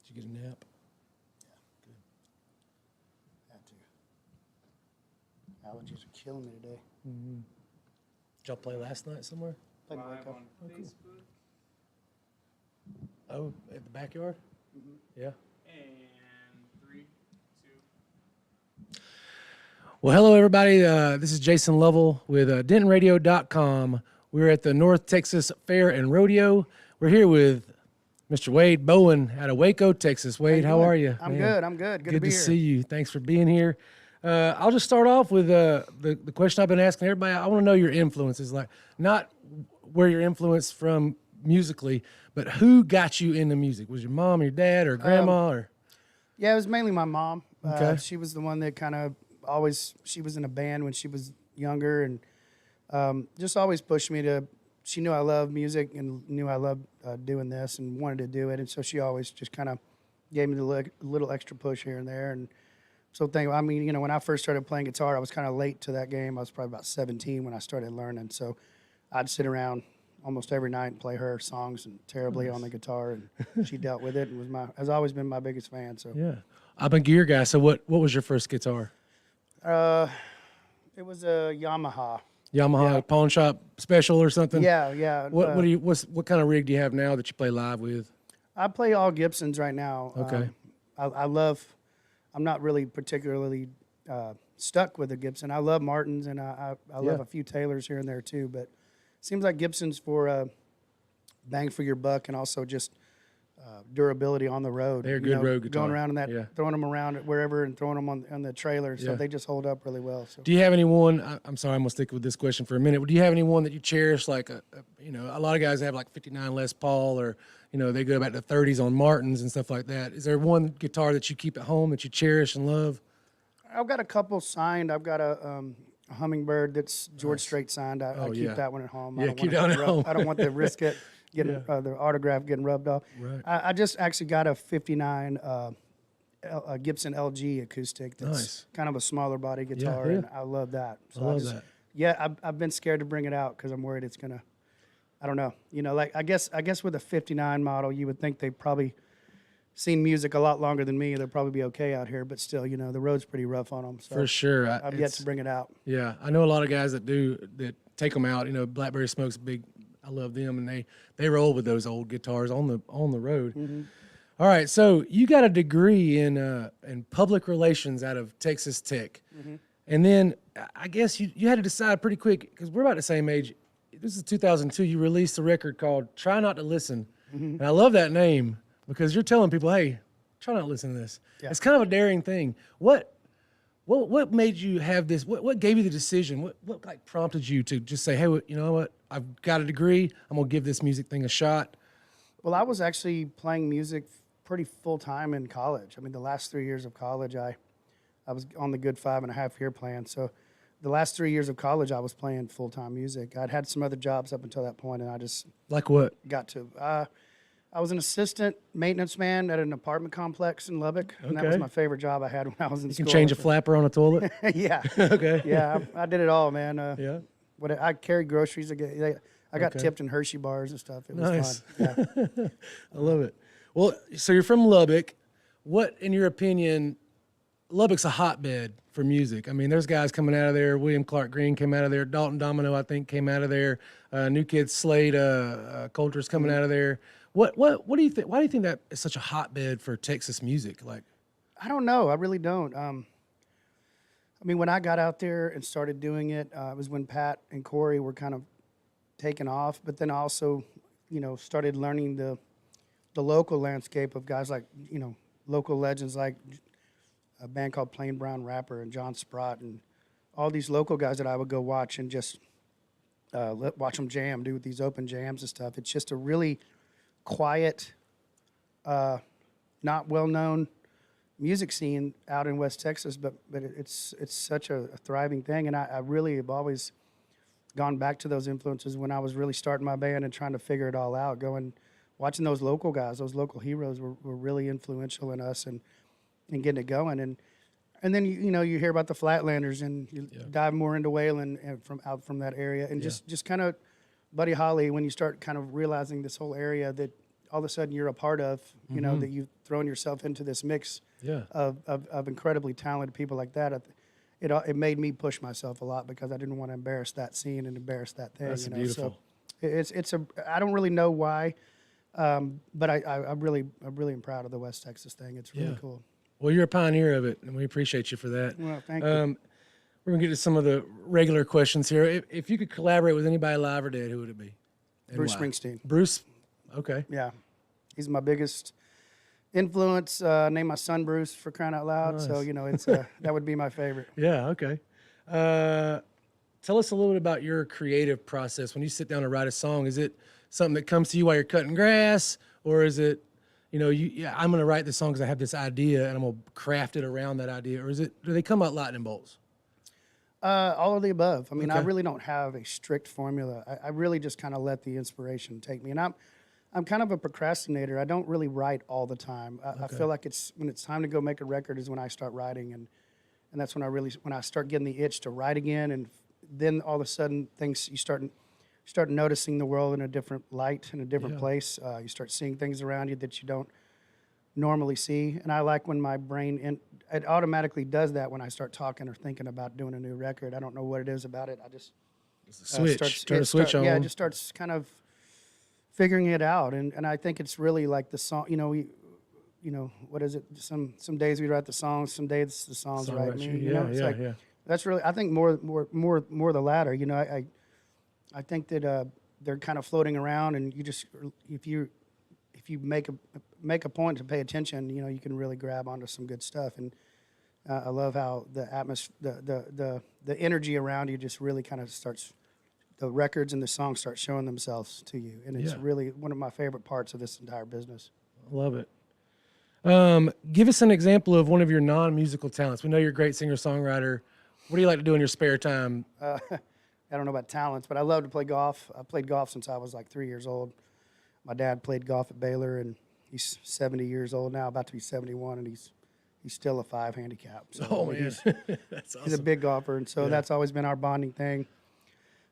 Did you get a nap? Yeah, good. Had to. Allergies are killing me today. Mm-hmm. Did y'all play last night somewhere? Played Live Waco. on Facebook Oh, at the backyard? Mm-hmm. Yeah. and 3, 2. Well, hello, everybody. This is Jason Lovell with DentonRadio.com. We're at the North Texas Fair and Rodeo. We're here with Mr. Wade Bowen out of Waco, Texas. Wade, how are you? I'm good. I'm good. Good to be here. see you. Thanks for being here. I'll just start off with the question I've been asking everybody. I want to know your influences, like not where you're influenced from musically, but who got you into music? Was your mom, your dad, or grandma? Or Yeah, it was mainly my mom. Okay. She was the one that kind of she was in a band when she was younger, and just always pushed me to. She knew I loved music and knew I loved doing this and wanted to do it, and so she always just kind of gave me the little extra push here and there. And so, I mean, when I first started playing guitar, I was kind of late to that game. I was probably about 17 when I started learning. So I'd sit around almost every night and play her songs and terribly on the guitar, and she dealt with it and has always been my biggest fan. So yeah, I'm a gear guy. So what was your first guitar? it was a Yamaha. Yamaha pawn shop special or something? Yeah. What kind of rig do you have now that you play live with? I play all Gibsons right now. Okay. I'm not really particularly stuck with a Gibson. I love Martins, and I love a few Taylors here and there too, but it seems like Gibson's for bang for your buck and also just durability on the road. They're a good road guitar. Going around in that, throwing them around wherever and throwing them on the trailer, so they just hold up really well. So. Do you have anyone? I'm sorry, I'm gonna stick with this question for a minute. Do you have anyone that you cherish? Like a lot of guys have like 59 Les Paul, or they go back to 30s on Martins and stuff like that. Is there one guitar that you keep at home that you cherish and love? I've got a couple signed. I've got a Hummingbird that's George Strait signed. I keep that one at home. Yeah, keep that at home. I don't want the risk it getting the autograph getting rubbed off. Right. I just actually got a 59 a Gibson LG acoustic that's kind of a smaller body guitar, and I love that. So I love that. Yeah, I've been scared to bring it out because I'm worried it's gonna. I don't know. Like I guess with a 59 model, you would think they probably seen music a lot longer than me. They'll probably be okay out here, but still, the road's pretty rough on them. So For sure. I've yet to bring it out. Yeah, I know a lot of guys that take them out. Blackberry Smoke's big. I love them, and they roll with those old guitars on the road. Mm-hmm. All right, so you got a degree in public relations out of Texas Tech, and then I guess you had to decide pretty quick because we're about the same age. This is 2002. You released a record called "Try Not to Listen," and I love that name because you're telling people, "Hey, try not to listen to this." Yeah. It's kind of a daring thing. What made you have this? What gave you the decision? What like prompted you to just say, "Hey, you know what? I've got a degree. I'm gonna give this music thing a shot." Well, I was actually playing music pretty full time in college. I mean, the last 3 years of college, I was on the good 5.5 year plan. So the last 3 years of college, I was playing full time music. I'd had some other jobs up until that point, and I just like what got to. I was an assistant maintenance man at an apartment complex in Lubbock, and that was my favorite job I had when I was in school. You can change a flapper on a toilet. Yeah. Okay. Yeah, I did it all, man. Yeah. I carried groceries. I got tipped in Hershey bars and stuff. It was Nice. fun. Yeah. I love it. Well, so you're from Lubbock. What, in your opinion, Lubbock's a hotbed for music? I mean, there's guys coming out of there. William Clark Green came out of there. Dalton Domino, I think, came out of there. New Kid Slade, Coulter's coming out of there. What do you think? Why do you think that is such a hotbed for Texas music? Like, I don't know. I really don't. I mean, when I got out there and started doing it, it was when Pat and Corey were kind of taking off. But then I also, started learning the local landscape of guys like, local legends like a band called Plain Brown Rapper and John Sprott and all these local guys that I would go watch and just watch them jam, do these open jams and stuff. It's just a really quiet, not well-known music scene out in West Texas, but it's such a thriving thing, and I really have always gone back to those influences when I was really starting my band and trying to figure it all out. Watching those local guys, those local heroes were really influential in us and getting it going. And then you hear about the Flatlanders and you dive more into Wayland and from that area and just kind of Buddy Holly, when you start kind of realizing this whole area that all of a sudden you're a part of, you know, that you've thrown yourself into this mix of incredibly talented people like that. It made me push myself a lot because I didn't want to embarrass that scene and embarrass that thing. That's you know? beautiful. So I don't really know why, but I'm really am proud of the West Texas thing. It's really cool. Well, you're a pioneer of it, and we appreciate you for that. Well, thank you. We're going to get to some of the regular questions here. If you could collaborate with anybody alive or dead, who would it be? And Bruce why? Springsteen. Bruce? Okay. Yeah, he's my biggest influence. Named my son Bruce for crying out loud. So Nice. you know, it's that would be my favorite. Yeah, okay. Tell us a little bit about your creative process. When you sit down to write a song, is it something that comes to you while you're cutting grass? Or is it, you know, I'm going to write this song because I have this idea and I'm going to craft it around that idea? Or do they come out lightning bolts? All of the above. I mean, I Okay. really don't have a strict formula. I really just kind of let the inspiration take me. And I'm kind of a procrastinator. I don't really write all the time. I feel like when it's time to go make a record is when I start writing, and that's when I start getting the itch to write again. And then all of a sudden things you start noticing the world in a different light, in a different place. You start seeing things around you that you don't normally see. And I like when my brain it automatically does that when I start talking or thinking about doing a new record. I don't know what it is about it. I just Turn a switch on. Yeah, it just starts kind of figuring it out. And I think it's really like the song. You know, what is it? Some days we write the songs. Some days the songs Song write writes me. you. You know, it's like that's really. I think more the latter. You know, I think that they're kind of floating around, and you just if you make a point to pay attention, you know, you can really grab onto some good stuff. And I love how the atmosphere, the energy around you just really kind of starts. The records and the songs start showing themselves to you, and it's really one of my favorite parts of this entire business. I love it. Give us an example of one of your non-musical talents. We know you're a great singer-songwriter. What do you like to do in your spare time? I don't know about talents, but I love to play golf. I played golf since I was like 3 years old. My dad played golf at Baylor, and he's 70 years old now, about to be 71, and he's still a 5 handicap. So Oh, man. That's he's a awesome. big golfer, and so that's always been our bonding thing.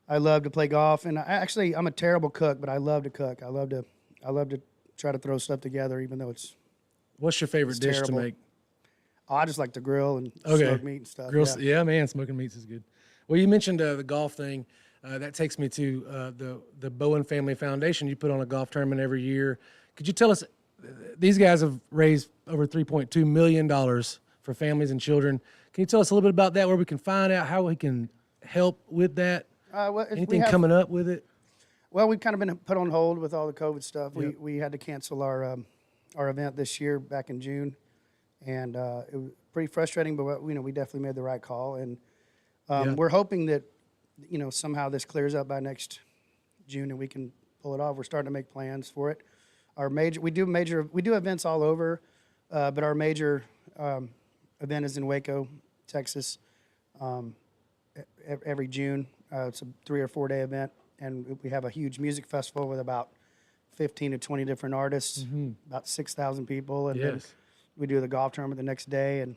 I love to play golf, and I'm a terrible cook, but I love to cook. I love to try to throw stuff together, even though it's. What's your favorite dish terrible. to make? Oh, I just like to grill and Okay. smoke meat and stuff. Grills, yeah. yeah, man, smoking meats is good. Well, you mentioned the golf thing. That takes me to the Bowen Family Foundation. You put on a golf tournament every year. Could you tell us, these guys have raised over $3.2 million for families and children. Can you tell us a little bit about that, where we can find out how we can help with that? Well, Anything coming up with it? Well, we've kind of been put on hold with all the COVID stuff. Yep. We had to cancel our event this year back in June, and it was pretty frustrating. But we definitely made the right call, and we're hoping that somehow this clears up by next June and we can pull it off. We're starting to make plans for it. We do events all over, but our major event is in Waco, Texas, every June. It's a 3 or 4 day event, and we have a huge music festival with about 15 to 20 different artists, about 6,000 people, and then we do the golf tournament the next day, and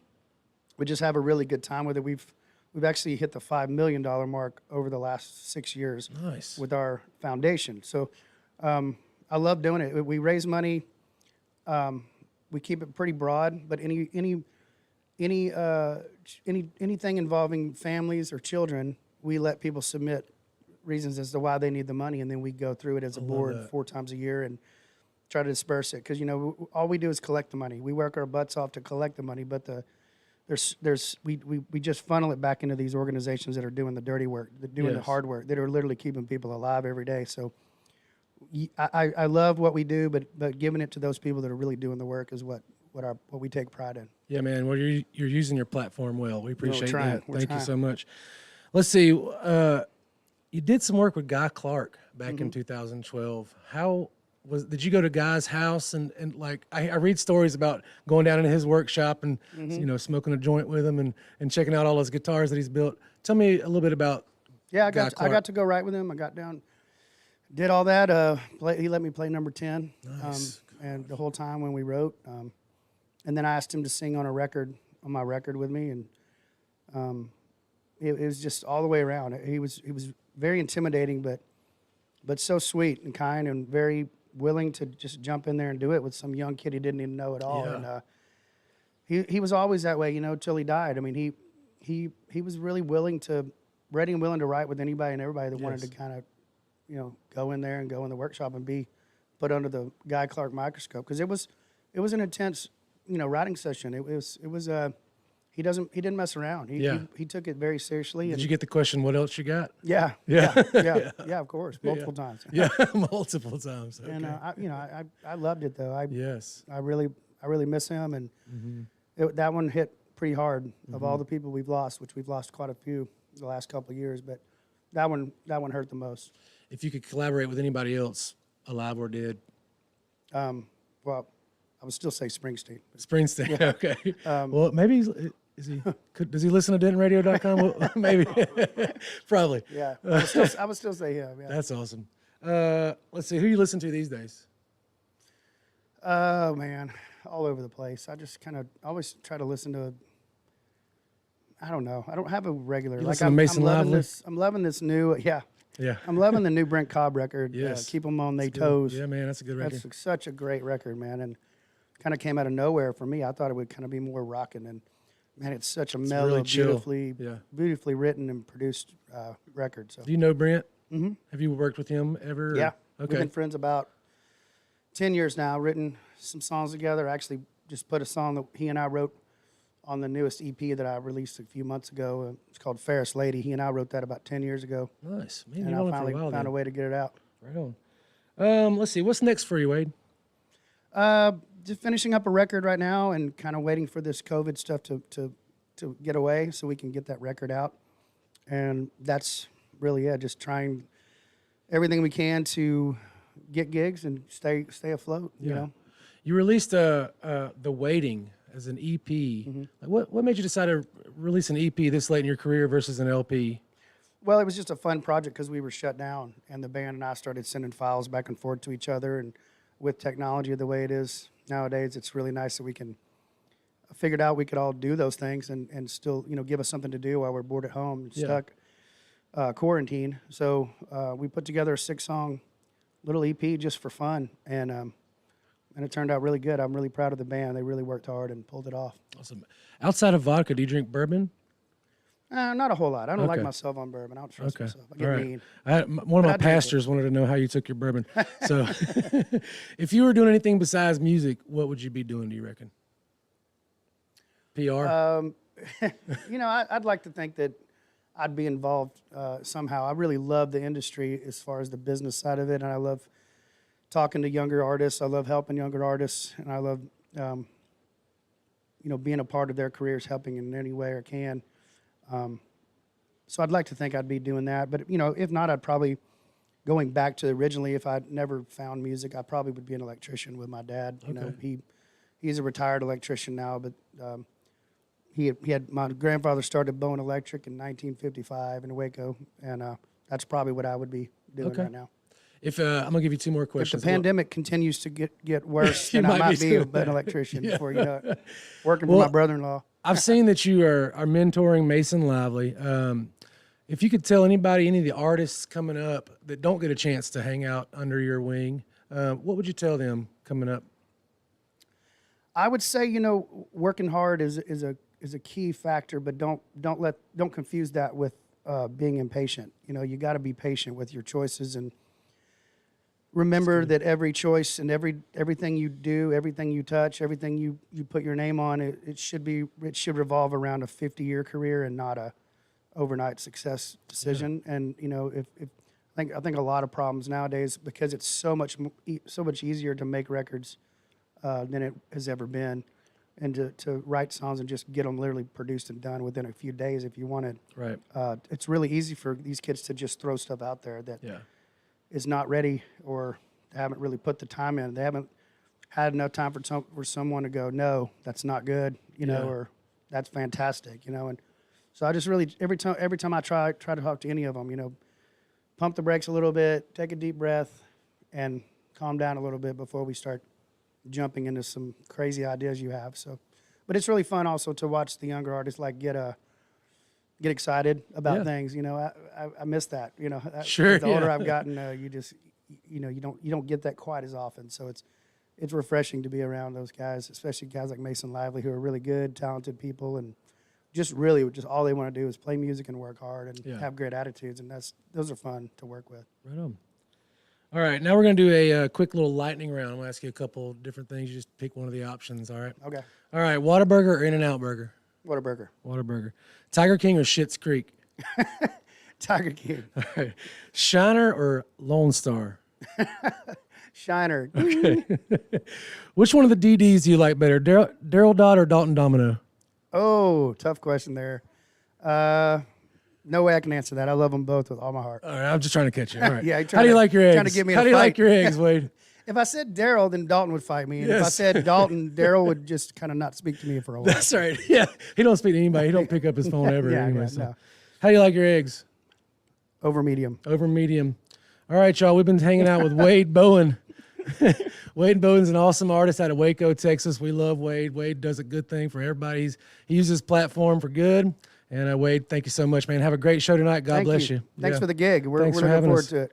we just have a really good time with it. We've actually hit the $5 million mark over the last 6 years with our foundation. So I love doing it. We raise money. We keep it pretty broad, but anything involving families or children, we let people submit reasons as to why they need the money, and then we go through it as a board 4 times a year and try to disperse it. Because all we do is collect the money. We work our butts off to collect the money, but we just funnel it back into these organizations that are doing the dirty work, that doing the hard work, that are literally keeping people alive every day. So I love what we do, but giving it to those people that are really doing the work is what we take pride in. Yeah, man. Well, you're using your platform well. We appreciate that. Thank you so much. Let's see. You did some work with Guy Clark back in 2012. Did you go to Guy's house and like I read stories about going down into his workshop and smoking a joint with him and checking out all his guitars that he's built. Tell me a little bit about. Yeah, I got to go right with him. I got down, did all that. He let me play number 10, Nice. and the whole time when we wrote, and then I asked him to sing on my record with me, and it was just all the way around. He was very intimidating, but so sweet and kind and very willing to just jump in there and do it with some young kid he didn't even know at all. Yeah. And he was always that way, you know, till he died. I mean, he was really ready and willing to write with anybody and everybody that wanted to kind of, you know, go in there and go in the workshop and be put under the Guy Clark microscope, because it was an intense, you know, writing session. He didn't mess around. He took it very seriously. Did you get the question, what else you got? Yeah, Yeah. yeah, of course, multiple times. Yeah, multiple times. Okay. And I loved it though. Yes. I really miss him, and that one hit pretty hard. Of all the people we've lost, which we've lost quite a few the last couple of years, but that one hurt the most. If you could collaborate with anybody else, alive or dead. Well, I would still say Springsteen. Springsteen. Okay. Well, maybe does he listen to DentonRadio.com? Well, maybe. Probably. Yeah, I would still say him. Yeah. That's awesome. Let's see. Who you listen to these days? Oh man, all over the place. I just kind of always try to listen to. I don't know. I don't have a regular. You listen to Mason Lively? I'm loving this new. Yeah. Yeah. I'm loving the new Brent Cobb record. Yes. Keep 'em on their Good. toes. Yeah, man, that's a good record. That's such a great record, man, and kind of came out of nowhere for me. I thought it would kind of be more rocking, and man, it's such a mellow, really chill. beautifully written and produced record. So. Do you know Brent? Mm-hmm. Have you worked with him ever? Yeah. Okay. We've been friends about 10 years now. Written some songs together. Actually, just put a song that he and I wrote on the newest EP that I released a few months ago. It's called Ferris Lady. He and I wrote that about 10 years ago. Nice. Man, And you've I known him finally for a while found then. a way to get it out. Right on. Let's see. What's next for you, Wade? Just finishing up a record right now and kind of waiting for this COVID stuff to get away so we can get that record out. And that's really it. Just trying everything we can to get gigs and stay afloat, you know? You released The Waiting as an EP. Mm-hmm. Like what made you decide to release an EP this late in your career versus an LP? Well, it was just a fun project because we were shut down, and the band and I started sending files back and forth to each other. And with technology the way it is nowadays, it's really nice that we can figured out we could all do those things and still, you know, give us something to do while we're bored at home and stuck quarantine. So we put together a 6-song little EP just for fun, and it turned out really good. I'm really proud of the band. They really worked hard and pulled it off. Awesome. Outside of vodka, do you drink bourbon? Not a whole lot. I don't like Okay. myself on bourbon. I don't trust Okay. myself. I All get right. mean. One of my I drink it. pastors wanted to know how you took your bourbon. So if you were doing anything besides music, what would you be doing, do you reckon? PR? You know, I'd like to think that I'd be involved somehow. I really love the industry as far as the business side of it, and I love talking to younger artists. I love helping younger artists, and I love, you know, being a part of their careers, helping in any way I can. So I'd like to think I'd be doing that. But, you know, if not, I'd probably, going back to originally, if I'd never found music, I probably would be an electrician with my dad. You know, he's a retired electrician now, but he had my grandfather started Bowen Electric in 1955 in Waco, and that's probably what I would be doing right now. If I'm gonna give you 2 more If questions. the pandemic continues to get worse, You then I might might be be doing an that. electrician before you know it. Working for my brother-in-law. I've seen that you are mentoring Mason Lively. If you could tell anybody, any of the artists coming up that don't get a chance to hang out under your wing, what would you tell them coming up? I would say, you know, working hard is a key factor, but don't confuse that with being impatient. You know, you got to be patient with your choices and remember that every choice and everything you do, everything you touch, everything you put your name on, it should revolve around a 50-year career and not a overnight success decision. Yeah. And you know, I think a lot of problems nowadays, because it's so much easier to make records than it has ever been, and to write songs and just get them literally produced and done within a few days if you wanted. Right. It's really easy for these kids to just throw stuff out there that is not ready, or they haven't really put the time in. They haven't had enough time for someone to go, no, that's not good, you know, or that's fantastic, you know. And so I just really, every time I try to talk to any of them, you know, pump the brakes a little bit, take a deep breath, and calm down a little bit before we start jumping into some crazy ideas you have. So, but it's really fun also to watch the younger artists like get excited about things. You know, I miss that. You know, Sure. the older I've gotten, you know, you don't get that quite as often. So it's refreshing to be around those guys, especially guys like Mason Lively, who are really good, talented people, and just all they want to do is play music and work hard and have great attitudes, and those are fun to work with. Right on. All right, now we're going to do a quick little lightning round. I'm going to ask you a couple different things. You just pick one of the options, all right? Okay. All right, Whataburger or In-N-Out Burger? Whataburger. Whataburger. Tiger King or Schitt's Creek? Tiger King. All right. Shiner or Lone Star? Shiner. Okay. Which one of the DDs do you like better, Daryl Dodd or Dalton Domino? Oh, tough question there. No way I can answer that. I love them both with all my heart. All right, I'm just trying to catch you. All right. Yeah, How do you like your eggs? trying to get me in How a do you fight. like your eggs, Wade? If I said Daryl, then Dalton would fight me. And if I Yes. said Dalton, Daryl would just kind of not speak to me for a while. That's right. Yeah, he don't speak to anybody. He don't pick up his phone ever. Yeah, anyway, yeah, so. no. How do you like your eggs? Over medium. Over medium. All right, y'all. We've been hanging out with Wade Bowen. Wade Bowen's an awesome artist out of Waco, Texas. We love Wade. Wade does a good thing for everybody. He uses his platform for good. And Wade, thank you so much, man. Have a great show tonight. God Thank bless you. Thanks Yeah. for the gig. We're Thanks for looking having forward us. to it.